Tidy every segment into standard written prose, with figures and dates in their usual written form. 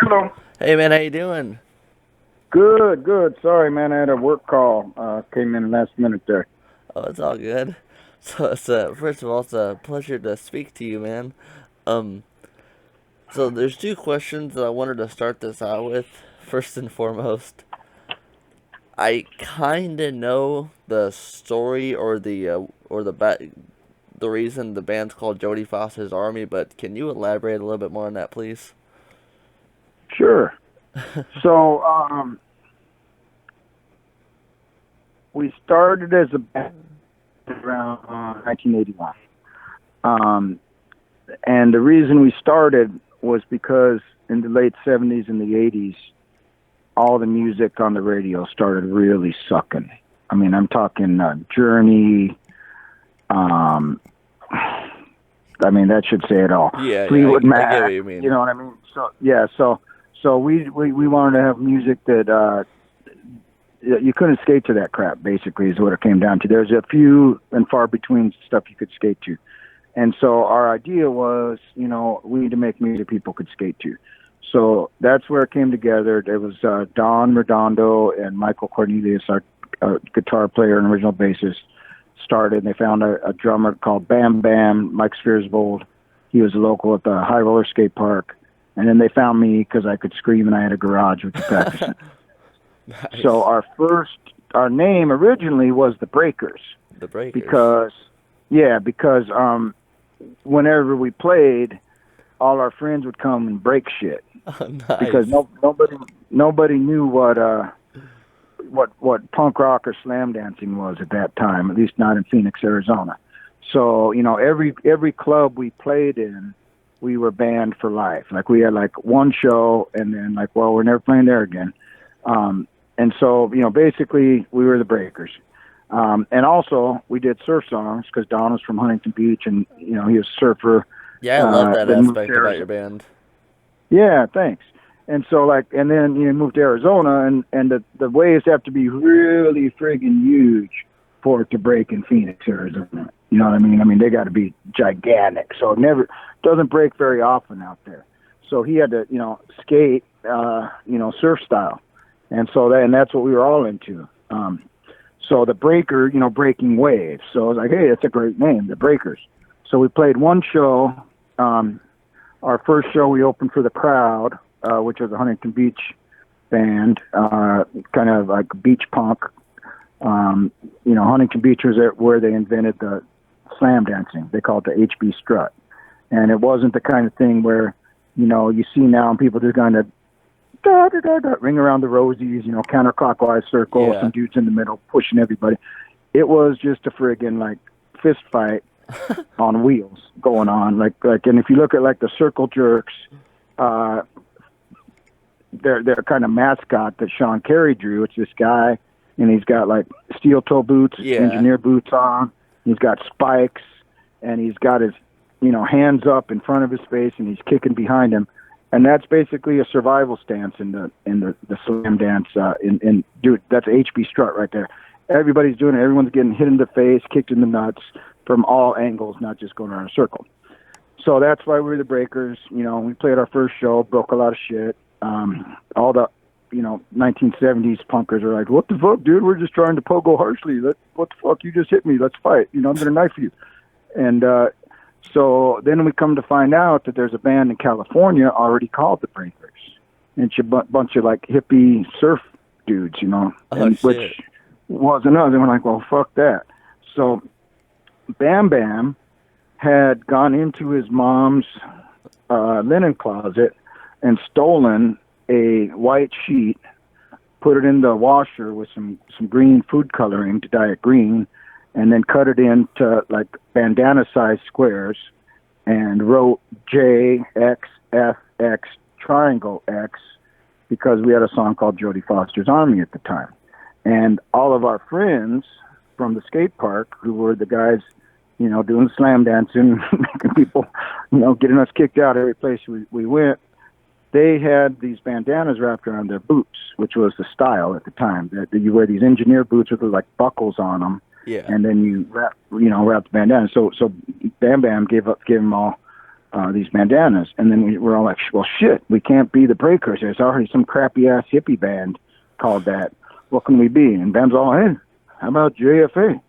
Hello. Hey man, how you doing? Good, good. Sorry, man. I had a work call. Came in last minute there. Oh, it's all good. So first of all, it's a pleasure to speak to you, man. Um, so there's two questions that I wanted to start this out with. First and foremost, I kind of know the story or the reason the band's called Jodie Foster's Army, but can you elaborate a little bit more on that, please? Sure. So, we started as a band around 1981. Um, and the reason we started was because in the late 70s and the 80s, all the music on the radio started really sucking. I mean, I'm talking Journey. Um, I mean, that should say it all. Yeah, Fleetwood I get what Mac, you you mean. know what I mean? So yeah, so we wanted to have music that you couldn't skate to that crap. Basically, is what it came down to. There's a few and far between stuff you could skate to, and so our idea was, we need to make music people could skate to. So that's where it came together. There was Don Redondo and Michael Cornelius, our guitar player and original bassist, started. They found a drummer called Bam Bam, Mike Spearsvold. He was a local at the High Roller Skate Park. And then they found me because I could scream and I had a garage with the practice. So Nice. our name originally was the Breakers The Breakers. because, yeah, because whenever we played, all our friends would come and break shit Oh, because nice. nobody knew what punk rock or slam dancing was at that time, at least not in Phoenix, Arizona. So, every club we played in, we were banned for life. Like we had like one show and then like, well, we're never playing there again. And so, basically we were the Breakers. And also we did surf songs because Don was from Huntington Beach and, he was a surfer, Yeah, I love that that moved to aspect about your Arizona. band. Yeah, thanks. And so and then moved to Arizona, and the waves have to be really friggin' huge for it to break in Phoenix, Arizona. You know what I mean? I mean they got to be gigantic, so it never doesn't break very often out there. So he had to skate, surf style, and that's what we were all into. So the Breaker, breaking waves. So I was like, hey, that's a great name, the Breakers. So we played one show. Our first show, we opened for the Crowd, which was a Huntington Beach band, kind of like beach punk. Huntington Beach was where they invented the slam dancing. They call it the HB strut. And it wasn't the kind of thing where, you see now and people just kind of ring around the rosies, counterclockwise circle, some Yeah. dudes in the middle pushing everybody. It was just a friggin' like fist fight on wheels going on. And if you look at like the Circle Jerks, uh, their kind of mascot that Sean Carey drew. It's this guy, and he's got like steel toe boots, Yeah. engineer boots on. He's got spikes, and he's got his hands up in front of his face, and he's kicking behind him. And that's basically a survival stance in the slam dance. Dude, that's HB strut right there. Everybody's doing it. Everyone's getting hit in the face, kicked in the nuts from all angles, not just going around a circle. So that's why we were the Breakers. We played our first show, broke a lot of shit. All the 1970s punkers are like, what the fuck, dude? We're just trying to pogo harshly. What the fuck? You just hit me. Let's fight. I'm going to knife you. And so then we come to find out that there's a band in California already called the Breakers. And it's a bunch of like hippie surf dudes, Oh and which shit. was another. And we're like, well, fuck that. So Bam Bam had gone into his mom's linen closet and stolen a white sheet, put it in the washer with some green food coloring to dye it green, and then cut it into like bandana-sized squares and wrote JXFX triangle X because we had a song called Jodie Foster's Army at the time. And all of our friends from the skate park, who were the guys, doing slam dancing, making people, getting us kicked out every place we went, they had these bandanas wrapped around their boots, which was the style at the time. That you wear these engineer boots with like buckles on them, Yeah. and then you wrap the bandana. So Bam Bam gave them all these bandanas. And then we were all like, well, shit, we can't be the Breakers. There's already some crappy-ass hippie band called that. What can we be? And Ben's all, hey, how about JFA?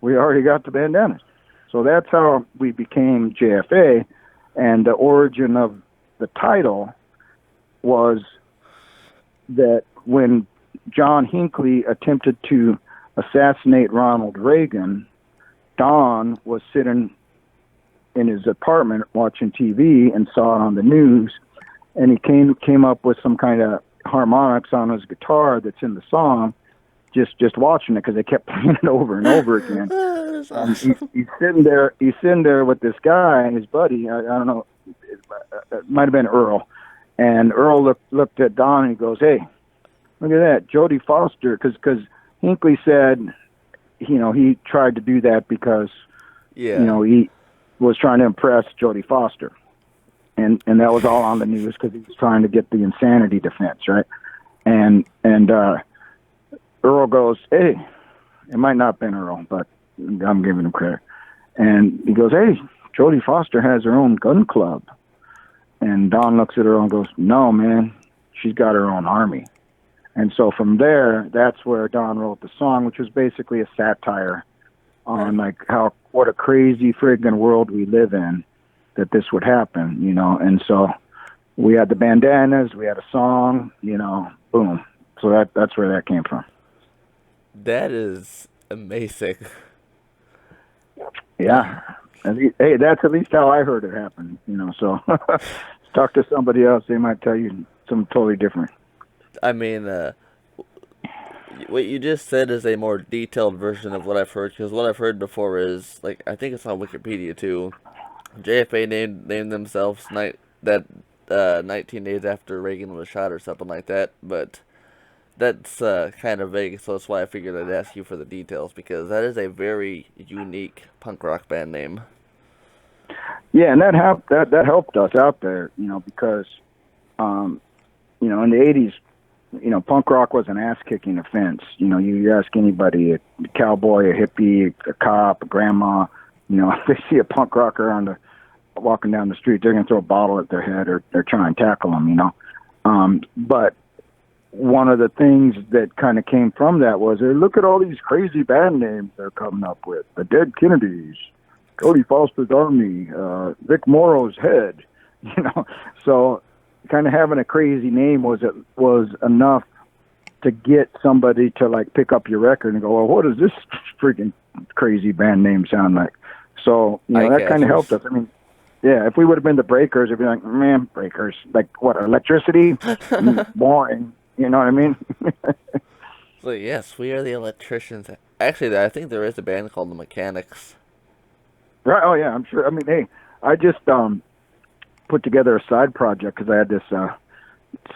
We already got the bandanas. So that's how we became JFA. And the origin of the title was that when John Hinckley attempted to assassinate Ronald Reagan, Don was sitting in his apartment watching TV and saw it on the news, and he came up with some kind of harmonics on his guitar that's in the song, just watching it because they kept playing it over and over again. Awesome. He's sitting there with this guy, his buddy. I don't know, it might have been Earl, and Earl looked at Don and he goes, "Hey, look at that, Jodie Foster," because Hinckley said, he tried to do that because, he was trying to impress Jodie Foster. And that was all on the news because he was trying to get the insanity defense, right? And Earl goes, "Hey," it might not have been Earl, but I'm giving him credit. And he goes, "Hey, Jodie Foster has her own gun club." And Don looks at Earl and goes, "No, man, she's got her own army." And so from there, that's where Don wrote the song, which was basically a satire on what a crazy friggin' world we live in, that this would happen, And so we had the bandanas, we had a song, boom. So that's where that came from. That is amazing. Yeah. Hey, that's at least how I heard it happen, So talk to somebody else, they might tell you something totally different. I mean, what you just said is a more detailed version of what I've heard, because what I've heard before is, I think it's on Wikipedia too. JFA named themselves 19 days after Reagan was shot or something like that, but that's kind of vague, so that's why I figured I'd ask you for the details, because that is a very unique punk rock band name. Yeah, and that helped us out there, because, in the 80s, punk rock was an ass-kicking offense. You ask anybody, a cowboy, a hippie, a cop, a grandma, if they see a punk rocker walking down the street, they're going to throw a bottle at their head or they're trying to tackle them, But one of the things that kind of came from that was, look at all these crazy band names they're coming up with. The Dead Kennedys, Jodie Foster's Army, Vic Morrow's Head, So kind of having a crazy name was enough to get somebody to pick up your record and go, well, what does this freaking crazy band name sound like? So that kind of helped us. I mean, yeah, if we would have been the Breakers, it'd be like, man, Breakers, what, electricity? Boring. You know what I mean? So yes, we are the Electricians. Actually, I think there is a band called the Mechanics. Right. Oh yeah, I'm sure. I mean, hey, I just put together a side project because I had this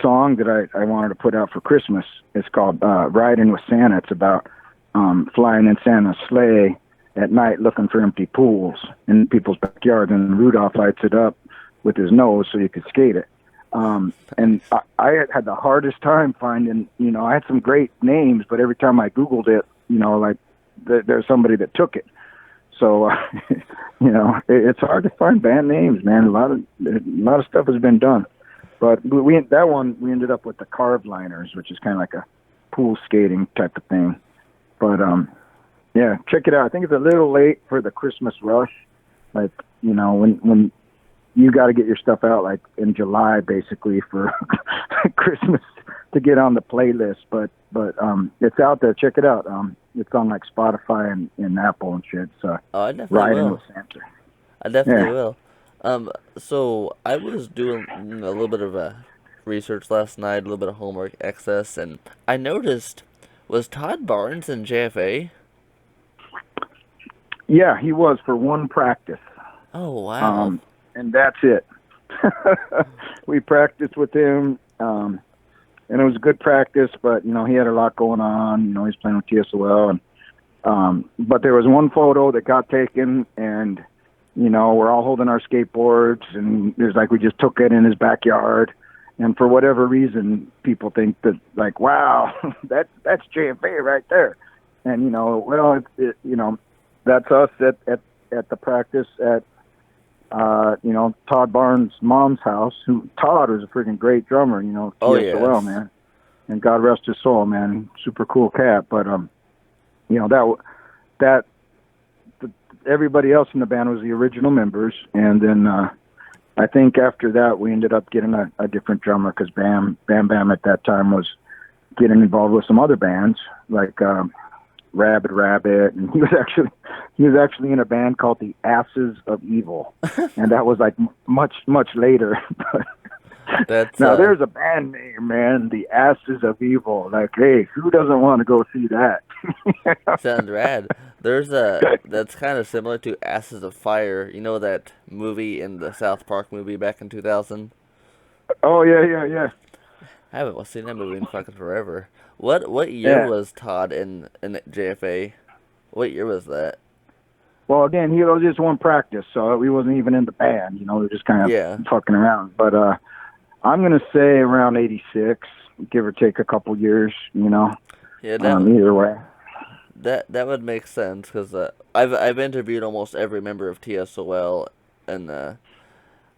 song that I wanted to put out for Christmas. It's called Riding with Santa. It's about flying in Santa's sleigh at night looking for empty pools in people's backyard, and Rudolph lights it up with his nose so you could skate it. And I had the hardest time finding, I had some great names, but every time I Googled it, there's somebody that took it. So, it's hard to find band names, man. A lot of stuff has been done, but we ended up with the Carved Liners, which is kind of like a pool skating type of thing. But yeah, check it out. I think it's a little late for the Christmas rush, when you got to get your stuff out in July, basically, for Christmas to get on the playlist. But it's out there. Check it out. It's on Spotify and Apple and shit. So I definitely Riding will. with Santa. I definitely will. So I was doing a little bit of research last night, a little bit of homework excess, and I noticed, was Todd Barnes in JFA? Yeah, he was for one practice. Oh wow. And that's it. We practiced with him, and it was a good practice, but, he had a lot going on. He was playing with TSOL. But there was one photo that got taken, and, we're all holding our skateboards, and there's we just took it in his backyard. And for whatever reason, people think that, wow, that's JFA right there. And, well, that's us at the practice at Todd Barnes' mom's house. Todd was a freaking great drummer, Oh TSOL, yes. man. And God rest his soul, man. Super cool cat. But, that everybody else in the band was the original members. And then I think after that we ended up getting a different drummer because Bam at that time was getting involved with some other bands like Rabbit, and he was actually in a band called the Asses of Evil, and that was like much later. That's Now there's a band name, man, the Asses of Evil. Like, hey, who doesn't want to go see that? sounds rad. That's kind of similar to Asses of Fire. You know that movie in the South Park movie back in 2000? Oh yeah. I haven't seen that movie in fucking forever. What year Yeah. was Todd in JFA? What year was that? Well, again, he was just one practice, so he wasn't even in the band. We were just kind of Yeah. fucking around. But I'm gonna say around '86, give or take a couple years. Yeah, Either way. that would make sense because I've interviewed almost every member of TSOL, and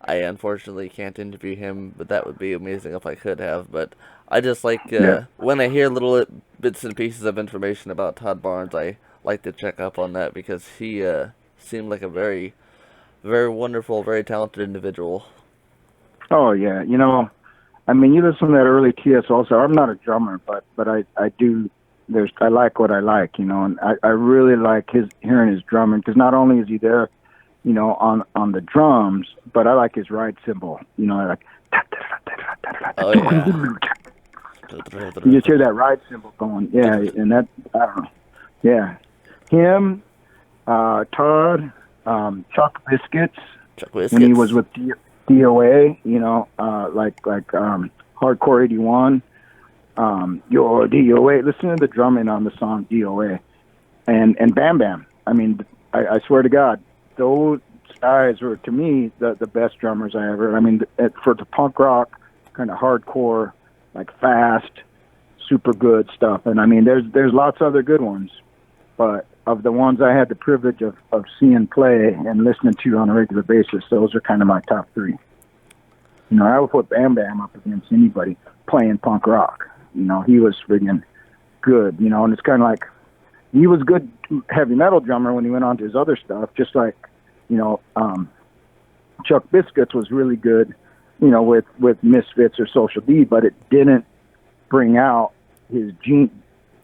I unfortunately can't interview him, but that would be amazing if I could have. But I just like Yeah. when I hear little bits and pieces of information about Todd Barnes, I like to check up on that because he seemed like a very, very wonderful, very talented individual. Oh yeah. You listen to that early TSO. So I'm not a drummer, but I do. I like what I like, and I really like hearing his drumming because not only is he there, on the drums, but I like his ride cymbal. I like. Oh yeah. You just hear that ride cymbal going, yeah, and that I don't know, yeah. Him, Todd, Chuck Biscuits Chuck Biscuits. when he was with DOA, Hardcore 81. Your DOA. Listen to the drumming on the song DOA, and Bam Bam. I mean, I swear to God, those guys were to me the best drummers I ever. I mean, for the punk rock kind of hardcore, like fast, super good stuff. And I mean, there's lots of other good ones, but of the ones I had the privilege of seeing play and listening to on a regular basis, those are kind of my top three. I would put Bam Bam up against anybody playing punk rock. He was friggin' good, and it's kind of like he was good heavy metal drummer when he went on to his other stuff, just like, Chuck Biscuits was really good, with Misfits or Social D, but it didn't bring out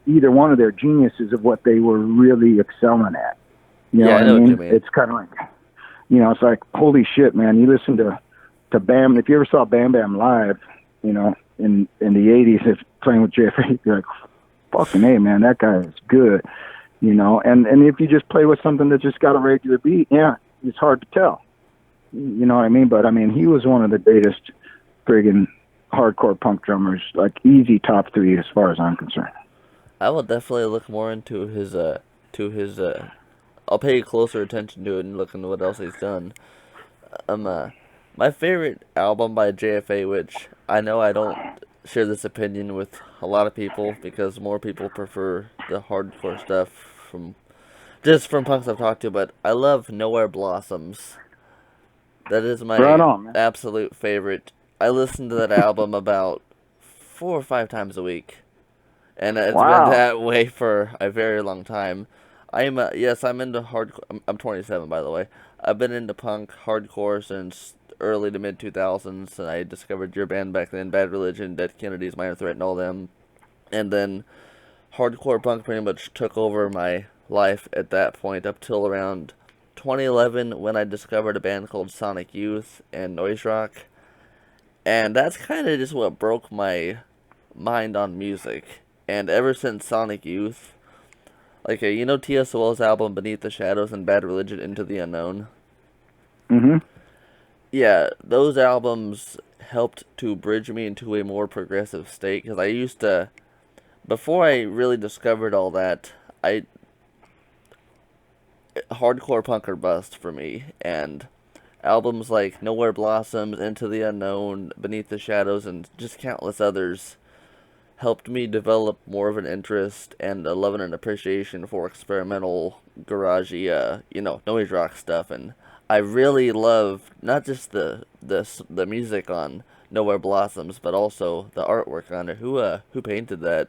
either one of their geniuses of what they were really excelling at. You know Yeah, what I know I what mean? you mean. It's kind of like, it's like, holy shit, man. You listen to Bam. If you ever saw Bam Bam live, in the 80s, if playing with JFA, you're like, fucking A, man, that guy is good. And if you just play with something that just got a regular beat, yeah, it's hard to tell. You know what I mean? But I mean, he was one of the greatest friggin' hardcore punk drummers, like easy top three as far as I'm concerned. I will definitely look more into his I'll pay closer attention to it and look into what else he's done. My favorite album by JFA, which I know I don't share this opinion with a lot of people because more people prefer the hardcore stuff from punks I've talked to, but I love Nowhere Blossoms. That is my Right on, man. absolute favorite. I listen to that album about 4 or 5 times a week, and it's Wow. been that way for a very long time. I'm into hardcore. I'm 27, by the way. I've been into punk hardcore since early to mid 2000s, and I discovered your band back then, Bad Religion, Dead Kennedys, Minor Threat, and all them. And then hardcore punk pretty much took over my life at that point up till around 2011 when I discovered a band called Sonic Youth and Noise Rock. And that's kind of just what broke my mind on music. And ever since Sonic Youth, like, TSOL's album Beneath the Shadows and Bad Religion Into the Unknown? Mm-hmm. Yeah, those albums helped to bridge me into a more progressive state, because I used to, before I really discovered all that, hardcore punk or bust for me, and albums like Nowhere Blossoms, Into the Unknown, Beneath the Shadows, and just countless others helped me develop more of an interest and a love and an appreciation for experimental, garagey, noise rock stuff, and I really love not just the music on Nowhere Blossoms, but also the artwork on it. Who painted that?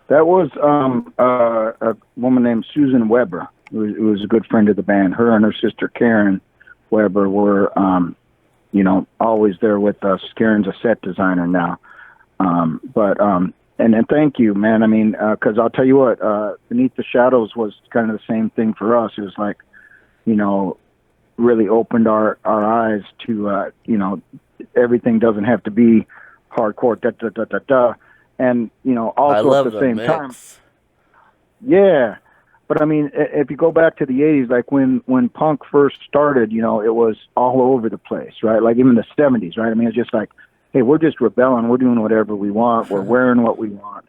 That was a woman named Susan Weber, who was a good friend of the band. Her and her sister Karen Weber were, always there with us. Karen's a set designer now. And thank you, man. I mean, because I'll tell you what, Beneath the Shadows was kind of the same thing for us. It was like, really opened our eyes to, everything doesn't have to be hardcore, And, also at the same time. Yeah. But I mean, if you go back to the 80s, like when punk first started, it was all over the place, right? Like even the 70s, right? I mean, it's just like, hey, we're just rebelling. We're doing whatever we want. We're wearing what we want.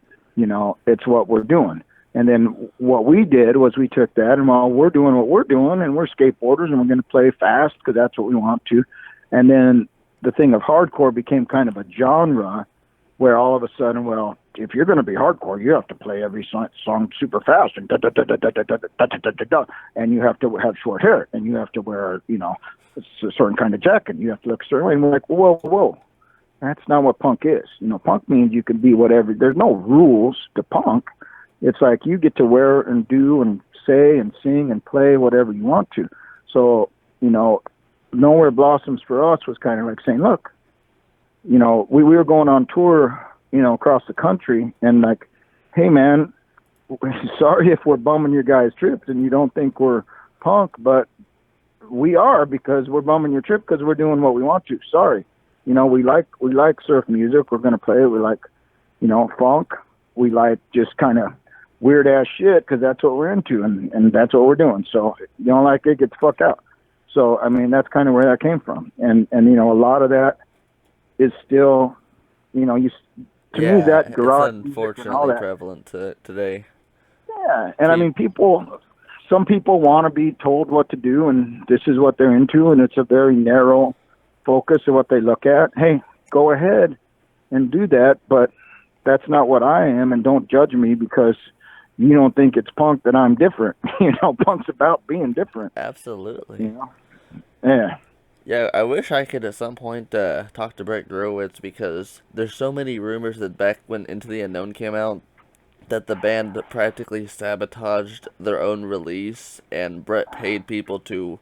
It's what we're doing. And then what we did was we took that and, well, we're doing what we're doing, and we're skateboarders, and we're going to play fast because that's what we want to. And then the thing of hardcore became kind of a genre where all of a sudden, well, if you're going to be hardcore, you have to play every song super fast and and you have to have short hair, and you have to wear, a certain kind of jacket. You have to look a certain way. And we're like, whoa. That's not what punk is. Punk means you can be whatever. There's no rules to punk. It's like you get to wear and do and say and sing and play whatever you want to. So, Nowhere Blossoms for us was kind of like saying, look, we were going on tour, across the country, and like, hey, man, sorry if we're bumming your guys' trips and you don't think we're punk, but we are, because we're bumming your trip because we're doing what we want to. Sorry. We like surf music. We're going to play it. We like, funk. We like just kind of weird ass shit because that's what we're into, and that's what we're doing. So if you don't like it, get the fuck out. So, I mean, that's kind of where that came from. And a lot of that is still, to me, that garage it's music and all unfortunately that. prevalent today. Yeah. And I mean, some people want to be told what to do, and this is what they're into, and it's a very narrow focus of what they look at. Hey, go ahead and do that, but that's not what I am, and don't judge me because you don't think it's punk that I'm different. Punk's about being different. Absolutely. Yeah. Yeah, I wish I could at some point talk to Brett Gurewitz, because there's so many rumors that back when Into the Unknown came out, that the band practically sabotaged their own release, and Brett paid people to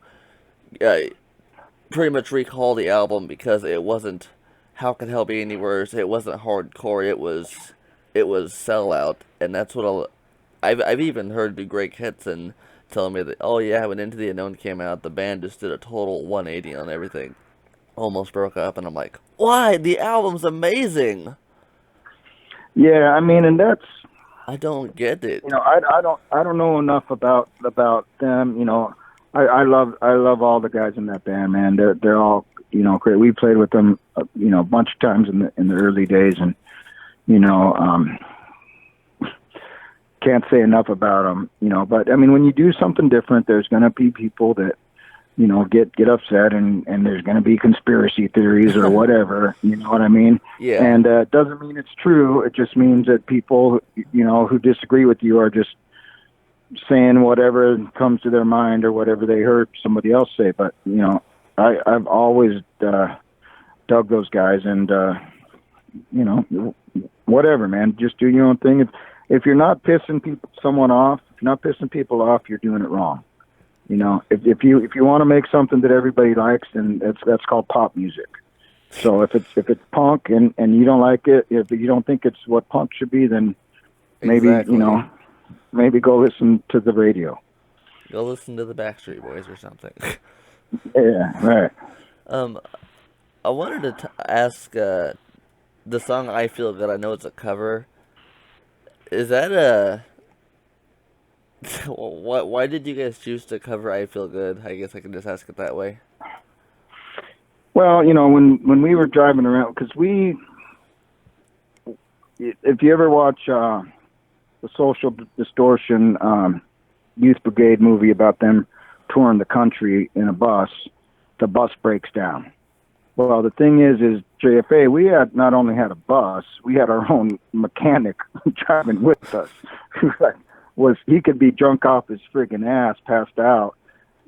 pretty much recall the album because it wasn't How Could Hell Be Any Worse, it wasn't hardcore, it was sellout. And that's what I've even heard Greg Hitson telling me that, oh yeah, when Into the Unknown came out, the band just did a total 180 on everything, almost broke up. And I'm like, why? The album's amazing. Yeah, I mean, and that's, I don't get it. I don't know enough about them. I love all the guys in that band, man. They're all great. We played with them a bunch of times in the early days, and can't say enough about them. But I mean, when you do something different, there's going to be people that get upset, and there's going to be conspiracy theories or whatever. You know what I mean? Yeah. And it doesn't mean it's true. It just means that people who disagree with you are just saying whatever comes to their mind or whatever they heard somebody else say. But I've always dug those guys, and whatever, man. Just do your own thing. If you're not pissing someone off, if you're not pissing people off, you're doing it wrong. If you want to make something that everybody likes, then that's called pop music. So if it's punk and you don't like it, if you don't think it's what punk should be, then maybe Exactly. maybe go listen to the radio. Go listen to the Backstreet Boys or something. Yeah, right. I wanted to ask the song "I Feel Good." I know it's a cover. Is that a why did you guys choose to cover "I Feel Good"? I guess I can just ask it that way. Well, when we were driving around, because if you ever watch the Social Distortion Youth Brigade movie about them touring the country in a bus, the bus breaks down. Well, the thing is JFA, we had not only had a bus, we had our own mechanic driving with us. He could be drunk off his friggin' ass, passed out,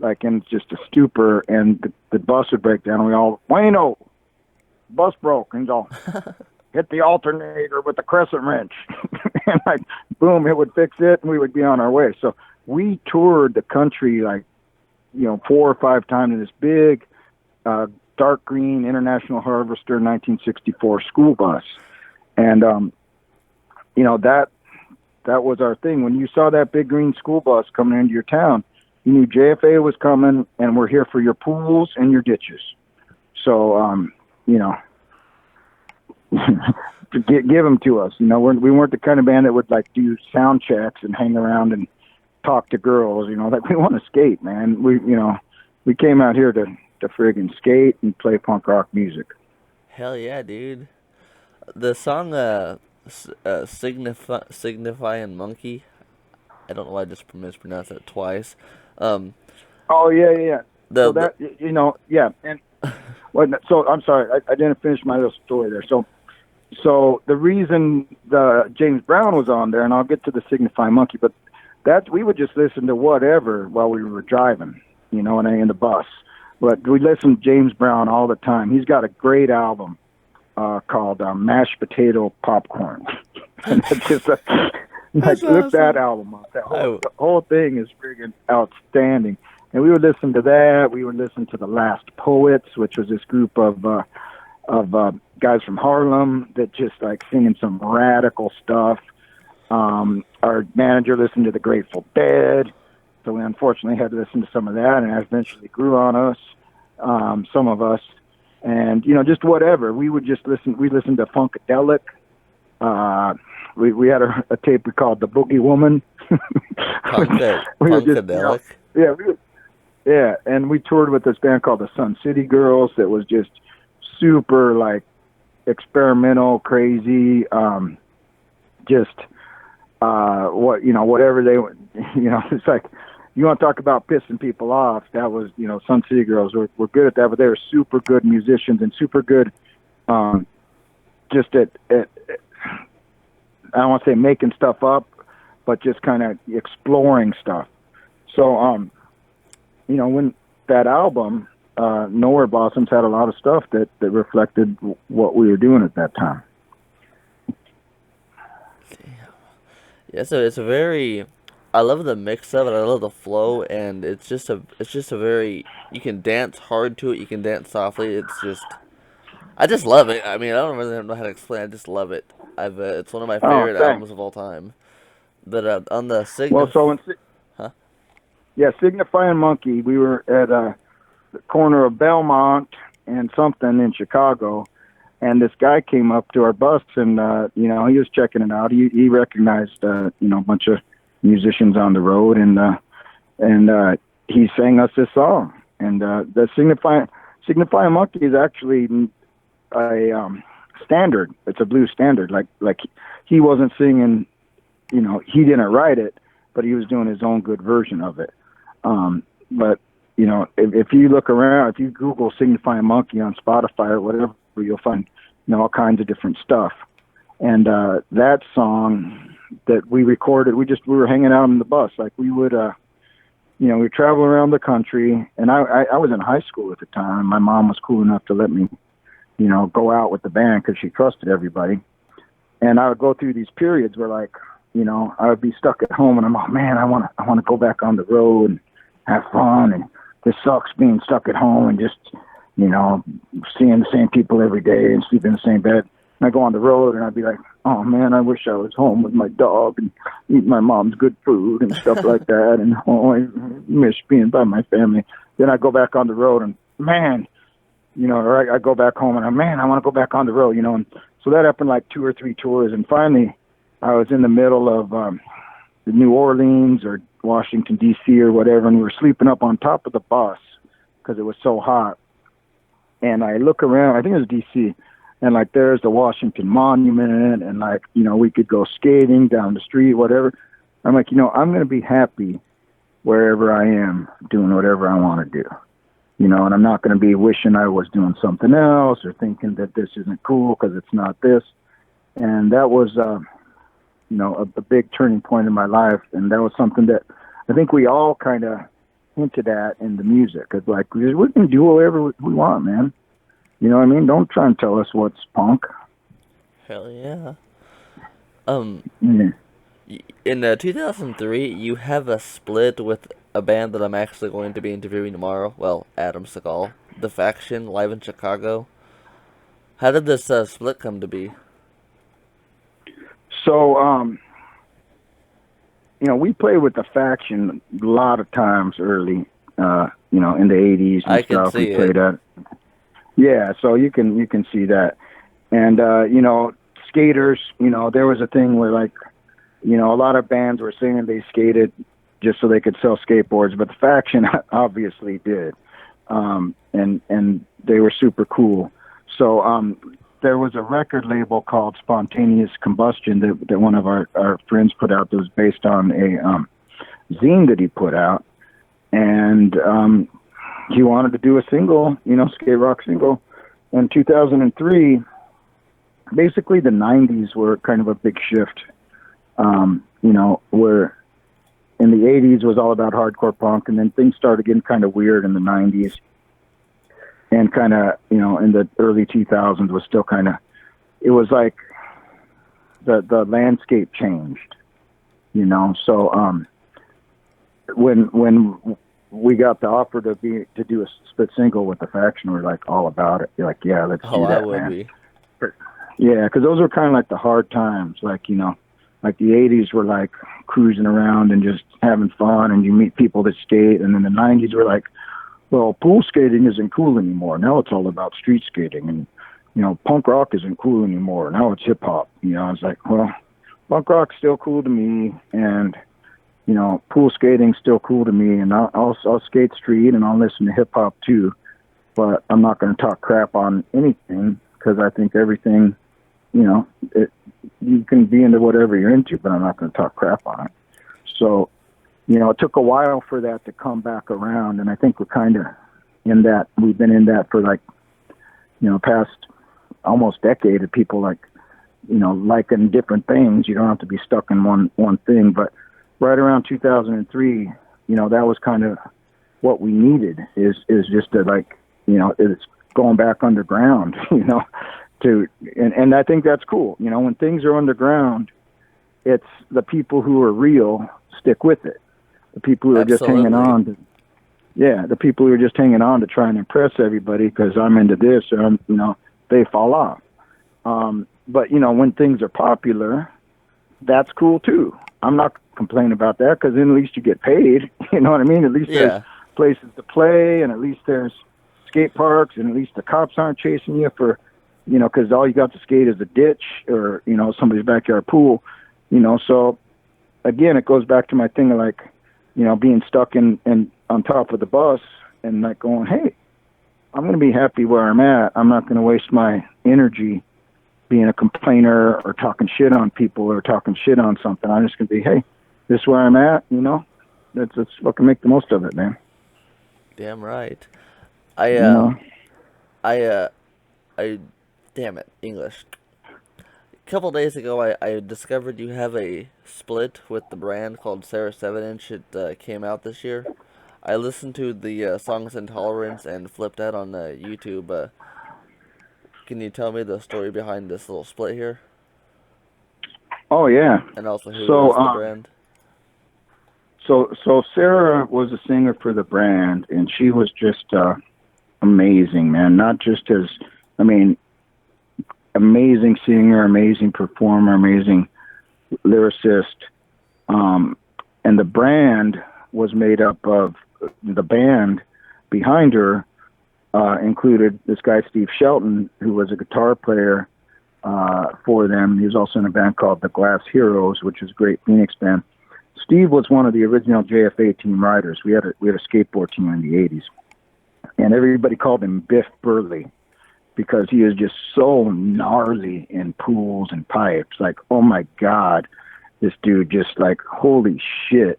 like in just a stupor, and the bus would break down, and we all, Wayno, bus broke, and he's all, hit the alternator with the crescent wrench. And like, boom, it would fix it, and we would be on our way. So we toured the country like, 4 or 5 times in this big, dark green International Harvester 1964 school bus. And, that was our thing. When you saw that big green school bus coming into your town, you knew JFA was coming, and we're here for your pools and your ditches. So, give them to us. We weren't the kind of band that would like do sound checks and hang around and talk to girls. Like we want to skate, man. We came out here to friggin' skate and play punk rock music. Hell yeah, dude. The song Signifying Monkey. I don't know why I just mispronounced that twice. Oh yeah. Yeah. And so I'm sorry, I didn't finish my little story there. So the reason the James Brown was on there, and I'll get to the Signifying Monkey, but that we would just listen to whatever while we were driving, in the bus. But we listened to James Brown all the time. He's got a great album called Mashed Potato Popcorn. And it's just look that album up. The whole thing is friggin' outstanding. And we would listen to that. We would listen to The Last Poets, which was this group of guys from Harlem that just like singing some radical stuff. Our manager listened to the Grateful Dead, so we unfortunately had to listen to some of that, and it eventually grew on us, some of us, and just whatever. We would just listen. We listened to Funkadelic. We had a tape we called The Boogie Woman. Funkadelic. Yeah, and we toured with this band called the Sun City Girls that was just super like experimental, crazy, whatever they would, it's like, you want to talk about pissing people off. That was, Sun City Girls were good at that, but they were super good musicians and super good, just at I don't want to say making stuff up, but just kind of exploring stuff. So, when that album, Nowhere Blossoms, had a lot of stuff that reflected what we were doing at that time. Yeah, so it's I love the mix of it. I love the flow, and it's just a very, you can dance hard to it. You can dance softly. I just love it. I mean, I don't really know how to explain. I just love it. It's one of my favorite albums of all time. But on the Signifying Monkey, we were at the corner of Belmont and something in Chicago, and this guy came up to our bus, and he was checking it out. He recognized a bunch of musicians on the road, and he sang us this song. And the Signifying Monkey is actually a standard. It's a blues standard. Like he wasn't singing, he didn't write it, but he was doing his own good version of it. But if you look around, if you Google Signifying Monkey on Spotify or whatever, you'll find all kinds of different stuff. And that song that we recorded, we were hanging out in the bus. Like we would, we travel around the country, and I was in high school at the time. My mom was cool enough to let me, go out with the band because she trusted everybody. And I would go through these periods where, like, I would be stuck at home, and I'm like, man, I want to go back on the road and have fun. And this sucks being stuck at home and just, seeing the same people every day and sleeping in the same bed. And I go on the road, and I'd be like, oh man, I wish I was home with my dog and eating my mom's good food and stuff like that. And I miss being by my family. Then I go back on the road, and man, or I go back home, and I want to go back on the road, And so that happened like 2 or 3 tours, and finally I was in the middle of New Orleans or Washington, D.C. or whatever, and we were sleeping up on top of the bus because it was so hot. And I look around, I think it was D.C., and like there's the Washington Monument, and like, we could go skating down the street, whatever. I'm like, I'm going to be happy wherever I am doing whatever I want to do, and I'm not going to be wishing I was doing something else or thinking that this isn't cool because it's not this. And that was, a big turning point in my life. And that was something that I think we all kind of hinted at in the music. It's like, we can do whatever we want, man. You know what I mean? Don't try and tell us what's punk. Hell yeah. Yeah. In 2003, you have a split with a band that I'm actually going to be interviewing tomorrow. Well, Adam Segal, The Faction, live in Chicago. How did this split come to be? So, we played with the Faction a lot of times early, in the 80s and I can stuff. see We played it. at. Yeah, so you can see that. And, skaters, there was a thing where, like, a lot of bands were saying they skated just so they could sell skateboards, but the Faction obviously did. And they were super cool. So there was a record label called Spontaneous Combustion that one of our friends put out that was based on a zine that he put out. And he wanted to do a single, skate rock single. In 2003, basically the 90s were kind of a big shift, where in the 80s was all about hardcore punk, and then things started getting kind of weird in the 90s. And kind of, in the early 2000s was still kind of, it was like the landscape changed, So when we got the offer to do a split single with the Faction, we were like all about it. You're like, yeah, let's do that, I would man. be. Yeah, because those were kind of like the hard times, like like the 80s were like cruising around and just having fun, and you meet people that skate, and then the 90s were like, well, pool skating isn't cool anymore. Now it's all about street skating, and punk rock isn't cool anymore. Now it's hip hop. I was like, well, punk rock's still cool to me, and pool skating's still cool to me, and I'll skate street and I'll listen to hip hop too, but I'm not going to talk crap on anything because I think everything, you can be into whatever you're into, but I'm not going to talk crap on it. So, it took a while for that to come back around, and I think we're kind of in that. We've been in that for like, past almost decade of people like, liking different things. You don't have to be stuck in one thing, but right around 2003, that was kind of what we needed is just to like, it's going back underground, and I think that's cool. When things are underground, it's the people who are real stick with it. The people who are just hanging on the people who are just hanging on to try and impress everybody because I'm into this, or they fall off. But when things are popular, that's cool too. I'm not complaining about that because then at least you get paid. You know what I mean? At least there's places to play, and at least there's skate parks, and at least the cops aren't chasing you for, because all you got to skate is a ditch or, somebody's backyard pool, So again, it goes back to my thing of like, being stuck in on top of the bus and like going, hey, I'm going to be happy where I'm at. I'm not going to waste my energy being a complainer or talking shit on people or talking shit on something. I'm just going to be, hey, this is where I'm at, let's fucking make the most of it, man. Damn right. Damn it, English. A couple days ago, I discovered you have a split with the brand called Sarah 7-inch. It came out this year. I listened to the songs Intolerance and flipped out on YouTube. Can you tell me the story behind this little split here? Oh, yeah. And also who is the brand? So Sarah was a singer for the brand, and she was just amazing, man. Not just amazing singer, amazing performer, amazing lyricist. And the brand was made up of the band behind her, included this guy, Steve Shelton, who was a guitar player for them. He was also in a band called the Glass Heroes, which is a great Phoenix band. Steve was one of the original JFA team riders. We had a skateboard team in the 80s. And everybody called him Biff Burley because he is just so gnarly in pools and pipes. Like, oh my God, this dude just like, holy shit.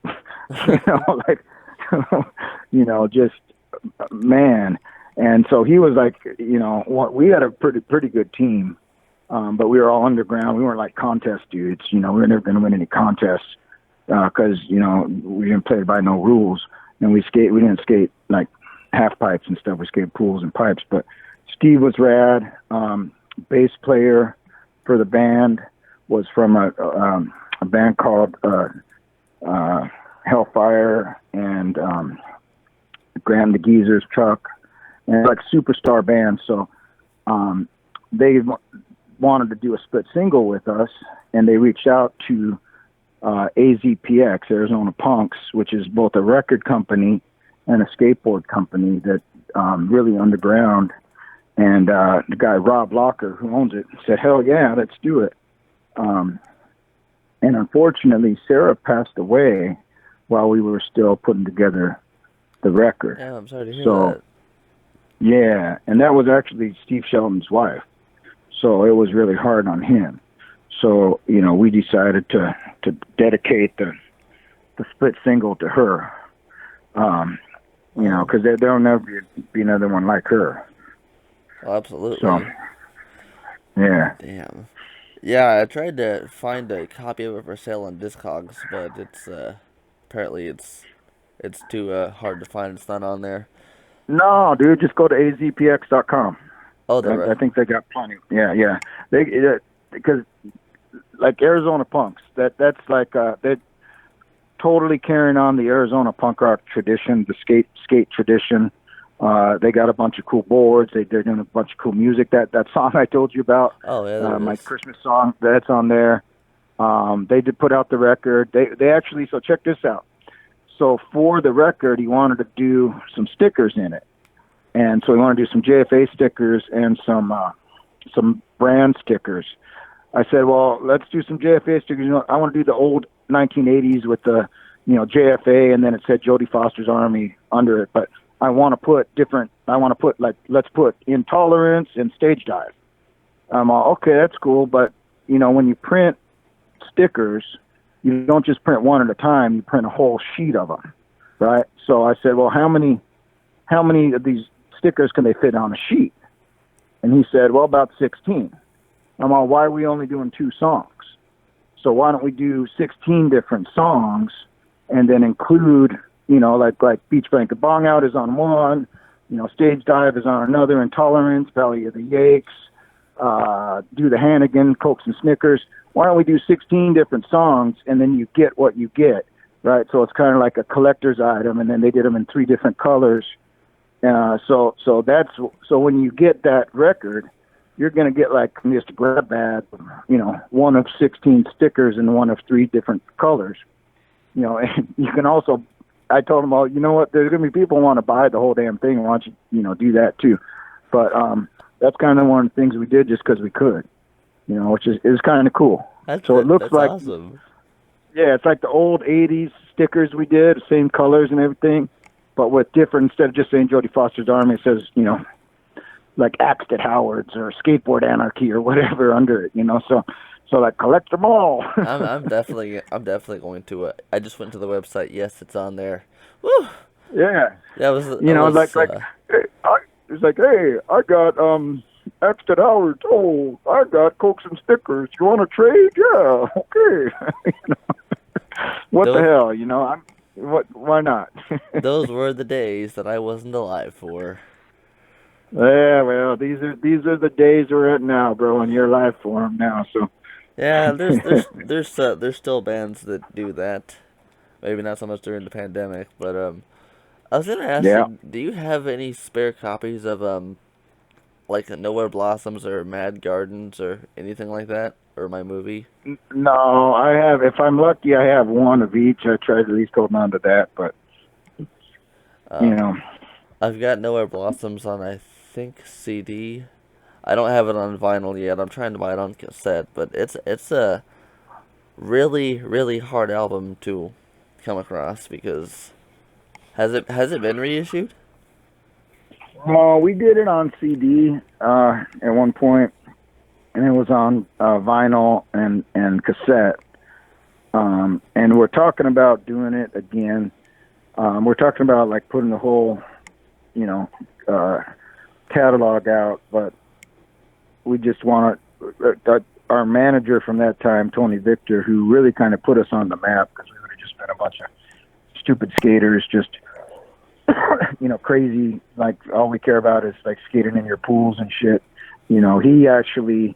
Just, man. And so he was like, we had a pretty good team, but we were all underground. We weren't like contest dudes. We were never going to win any contests because, we didn't play by no rules. and we didn't skate like half pipes and stuff. We skated pools and pipes. But Steve was rad. Bass player for the band was from a band called Hellfire, and Graham the Geezer's Truck, and like superstar band. So they wanted to do a split single with us, and they reached out to AZPX, Arizona Punks, which is both a record company and a skateboard company that really underground. And the guy Rob Locker, who owns it, said, "Hell yeah, let's do it." And unfortunately, Sarah passed away while we were still putting together the record. Yeah, I'm sorry to hear that. Yeah, and that was actually Steve Shelton's wife. So it was really hard on him. So, we decided to dedicate the split single to her. Because there'll never be another one like her. Oh, absolutely. So, yeah. Damn. Yeah, I tried to find a copy of it for sale on Discogs, but it's apparently it's too hard to find. It's not on there. No, dude, just go to azpx.com. Oh, I think they got plenty. Yeah. Because like Arizona Punks, that's like they're totally carrying on the Arizona punk rock tradition, the skate tradition. They got a bunch of cool boards. They're doing a bunch of cool music. That song I told you about, my Christmas song, that's on there. They did put out the record. They actually, so check this out. So for the record, he wanted to do some stickers in it. And so he wanted to do some JFA stickers and some brand stickers. I said, well, let's do some JFA stickers. I want to do the old 1980s with the, JFA, and then it said Jodie Foster's Army under it. But I want to put let's put Intolerance and Stage Dive. I'm all, okay, that's cool. But, when you print stickers, you don't just print one at a time. You print a whole sheet of them, right? So I said, well, how many of these stickers can they fit on a sheet? And he said, well, about 16. I'm all, why are we only doing 2 songs? So why don't we do 16 different songs and then include, like Beach Blanket Bong Out is on one, Stage Dive is on another, Intolerance, Valley of the Yakes, Do the Hannigan, Cokes and Snickers. Why don't we do 16 different songs, and then you get what you get, right? So it's kind of like a collector's item, and then they did them in 3 different colors. So when you get that record, you're going to get like just a grab bag, one of 16 stickers and one of 3 different colors. And you can also, I told them all, you know what, there's going to be people who want to buy the whole damn thing. Why don't you, do that too? But that's kind of one of the things we did just because we could. Which is kind of cool. It looks like awesome. Yeah, it's like the old 80s stickers we did, same colors and everything, but with different, instead of just saying Jodie Foster's Army, it says, like Axed at Howard's or Skateboard Anarchy or whatever under it, so like collect them all. I'm definitely going to. I just went to the website. Yes, it's on there. Woo! Yeah. That was it's like, hey, I got Axed at Howard's. Oh, I got Cokes and Stickers. You want to trade? Yeah, okay. What the hell? Why not? Those were the days that I wasn't alive for. Yeah, well, these are the days we're at now, bro, and you're alive for them now. So. Yeah, there's still bands that do that. Maybe not so much during the pandemic, but I was gonna ask you, do you have any spare copies of like Nowhere Blossoms or Mad Gardens or anything like that, or my movie? No, I have. If I'm lucky, I have one of each. I try to at least hold on to that, but I've got Nowhere Blossoms on, I think, CD. I don't have it on vinyl yet. I'm trying to buy it on cassette, but it's a really, really hard album to come across because has it been reissued? Well, we did it on CD at one point, and it was on vinyl and cassette. And we're talking about doing it again. We're talking about like putting the whole, catalog out, but we just want to. Our manager from that time, Tony Victor, who really kind of put us on the map because we would have just been a bunch of stupid skaters just crazy, like all we care about is like skating in your pools and shit. He actually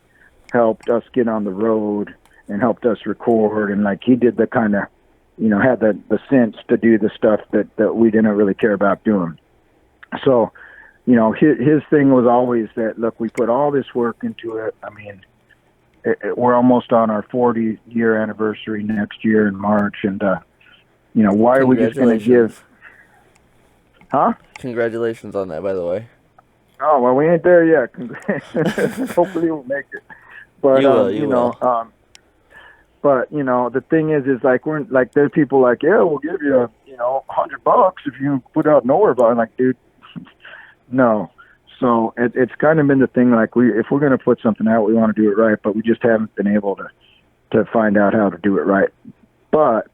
helped us get on the road and helped us record, and like he did the kind of, had the sense to do the stuff that we didn't really care about doing. So, his thing was always that, look, we put all this work into it. I mean, we're almost on our 40-year anniversary next year in March, and why are we just going to give? Huh? Congratulations on that, by the way. Oh, well, we ain't there yet. Hopefully we'll make it. But You will. But the thing is like we're like there's people like, yeah, we'll give you $100 if you put out nowhere. But I'm like, dude, no. So it's kind of been the thing, like if we're gonna put something out, we want to do it right, but we just haven't been able to find out how to do it right. But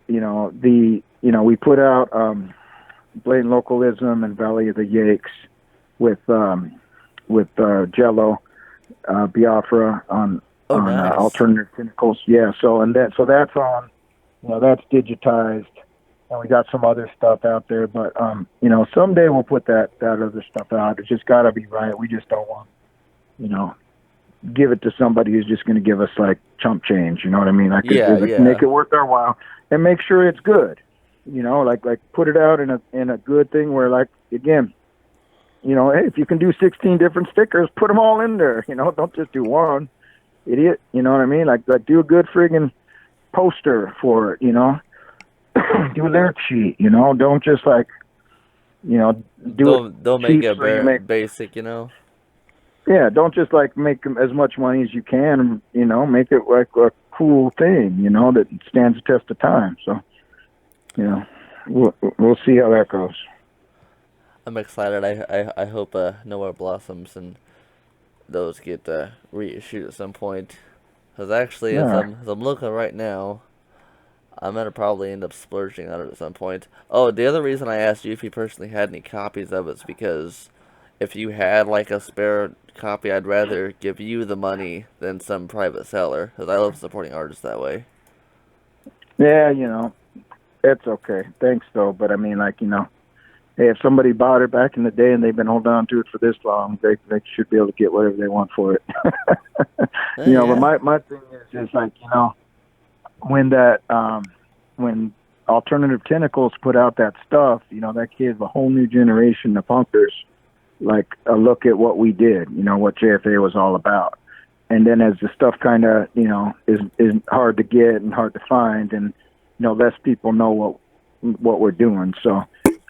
we put out Blatant Localism and Valley of the Yakes with Jello, Biafra on nice. Alternative Tentacles. Yeah, so that's on, that's digitized, and we got some other stuff out there. But someday we'll put that other stuff out. It's just got to be right. We just don't want, give it to somebody who's just going to give us like chump change. You know what I mean? Like, make it worth our while and make sure it's good. Like put it out in a good thing where, like, again, hey, if you can do 16 different stickers, put them all in there. Don't just do one. Idiot. You know what I mean? Like do a good friggin' poster for it, do a lyric sheet, don't just like, Don't make it basic, Yeah, don't just like make as much money as you can, make it like a cool thing, that stands the test of time. So, we'll see how that goes. I'm excited. I hope Nowhere Blossoms and those get reissued at some point. Because actually, as I'm looking right now, I'm going to probably end up splurging on it at some point. Oh, the other reason I asked you if you personally had any copies of it is because if you had like a spare copy, I'd rather give you the money than some private seller. Because I love supporting artists that way. Yeah, it's okay. Thanks, though. But I mean, like, hey, if somebody bought it back in the day and they've been holding on to it for this long, they should be able to get whatever they want for it. But my thing is like, when when Alternative Tentacles put out that stuff, that gave a whole new generation of punkers like a look at what we did, what JFA was all about. And then as the stuff kind of, is hard to get and hard to find, and less people know what we're doing. So,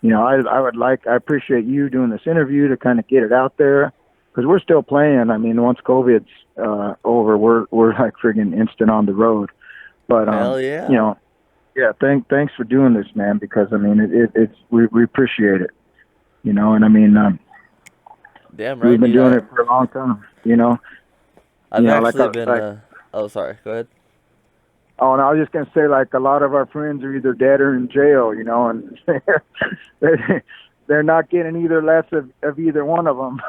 I appreciate you doing this interview to kind of get it out there, because we're still playing. I mean, once COVID's over, we're like friggin' instant on the road. But hell yeah. Thanks for doing this, man. Because I mean, we appreciate it. And I mean, damn right. We've been doing it for a long time. I've actually been. Oh, sorry. Go ahead. Oh, and I was just going to say, like, a lot of our friends are either dead or in jail, and they're not getting either less of either one of them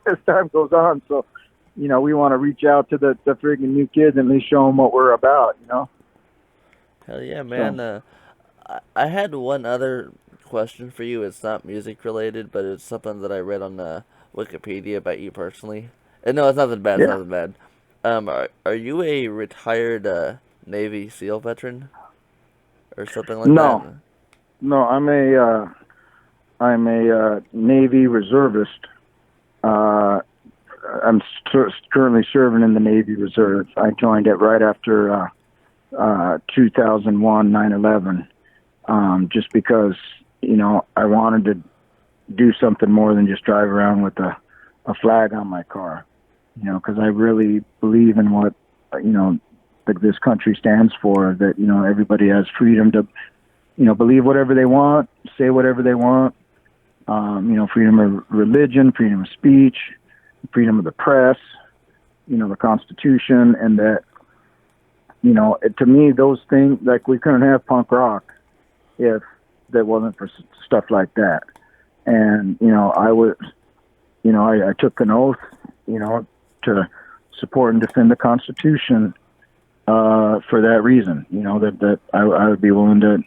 as time goes on. So, we want to reach out to the friggin' new kids and at least show them what we're about, Hell yeah, man. So, I had one other question for you. It's not music related, but it's something that I read on Wikipedia about you personally. And no, it's nothing bad. It's nothing bad. Are you a retired Navy SEAL veteran or something like that? No, I'm a Navy reservist. I'm currently serving in the Navy Reserve. I joined it right after 2001 9/11, just because I wanted to do something more than just drive around with a flag on my car. Because I really believe in what this country stands for, that, everybody has freedom to, believe whatever they want, say whatever they want, freedom of religion, freedom of speech, freedom of the press, the Constitution, and that, to me, those things, like, we couldn't have punk rock if that wasn't for stuff like that. And, I took an oath, to support and defend the Constitution, for that reason, that I would be willing to,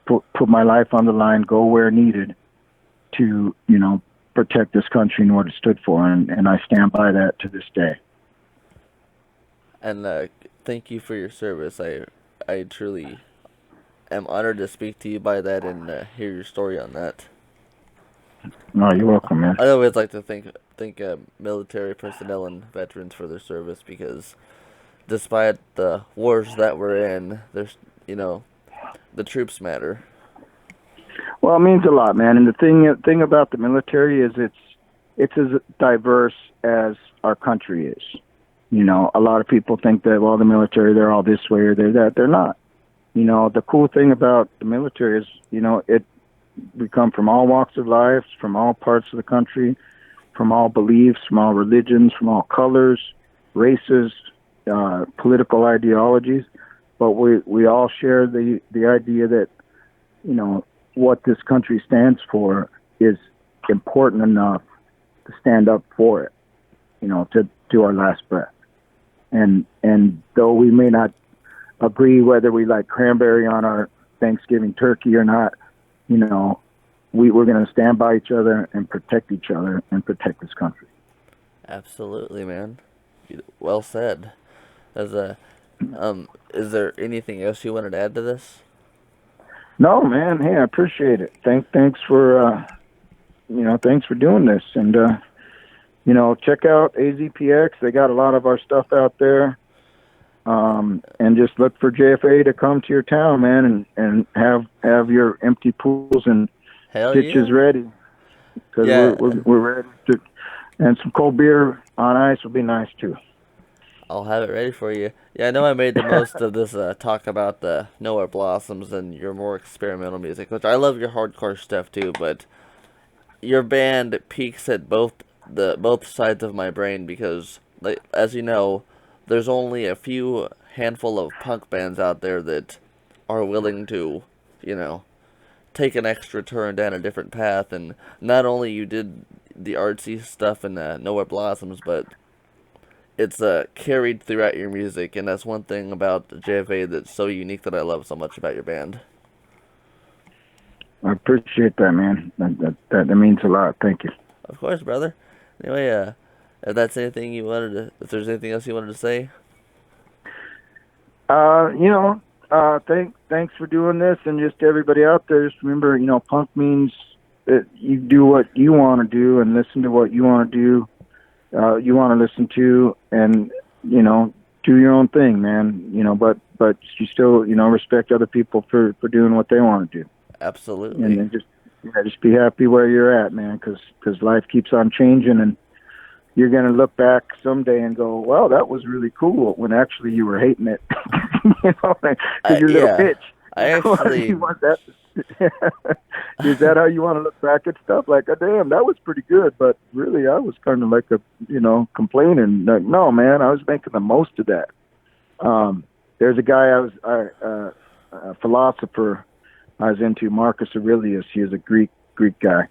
put my life on the line, go where needed to, protect this country and what it stood for, and I stand by that to this day. And thank you for your service. I truly am honored to speak to you by that and hear your story on that. No, you're welcome, man. I always like to thank military personnel and veterans for their service, because despite the wars that we're in, there's the troops matter. Well, it means a lot, man. And the thing about the military is it's as diverse as our country is. A lot of people think that, well, the military, they're all this way or they're that. They're not. The cool thing about the military is, we come from all walks of life, from all parts of the country, from all beliefs, from all religions, from all colors, races, political ideologies. But we all share the idea that, what this country stands for is important enough to stand up for it, to do our last breath. And though we may not agree whether we like cranberry on our Thanksgiving turkey or not, we're going to stand by each other and protect each other and protect this country. Absolutely, man. Well said. Is there anything else you wanted to add to this? No, man. Hey, I appreciate it. Thanks for thanks for doing this. And check out AZPX. They got a lot of our stuff out there. And just look for JFA to come to your town, man, and have your empty pools and ditches ready. Because we're ready to, and some cold beer on ice would be nice too. I'll have it ready for you. Yeah, I know I made the most of this talk about the Nowhere Blossoms and your more experimental music, which I love your hardcore stuff too, but your band peaks at both sides of my brain, because, like, as you know, there's only a few handful of punk bands out there that are willing to, take an extra turn down a different path. And not only you did the artsy stuff in Nowhere Blossoms, but it's carried throughout your music, and that's one thing about JFA that's so unique that I love so much about your band. I appreciate that, man. That means a lot. Thank you. Of course, brother. Anyway, if there's anything else you wanted to say? Thanks for doing this, and just everybody out there, just remember, punk means that you do what you want to do and listen to what you want to do, you want to listen to, and, do your own thing, man, but you still, respect other people for doing what they want to do. Absolutely. And then just be happy where you're at, man, because life keeps on changing, and you're going to look back someday and go, well, that was really cool, when actually you were hating it, because you're a little bitch. I actually... Is that how you want to look back at stuff? Like, oh, damn, that was pretty good, but really I was kind of like complaining. Like, no, man, I was making the most of that. There's a guy a philosopher I was into, Marcus Aurelius. He was a Greek guy.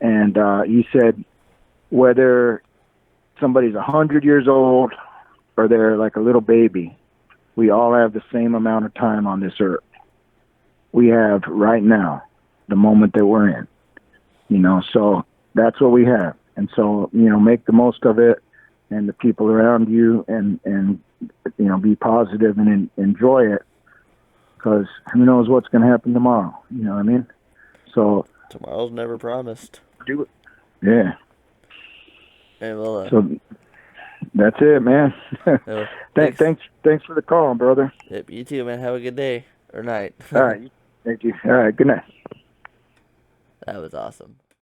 And he said, whether somebody's 100 years old or they're like a little baby, we all have the same amount of time on this earth. We have right now, the moment that we're in, so that's what we have. And so, make the most of it, and the people around you, and be positive and enjoy it, because who knows what's going to happen tomorrow. You know what I mean? So tomorrow's never promised. Do it. Yeah. And well, so that's it, man. Thanks for the call, brother. Yep, you too, man. Have a good day or night. All right. Thank you. All right. Good night. That was awesome.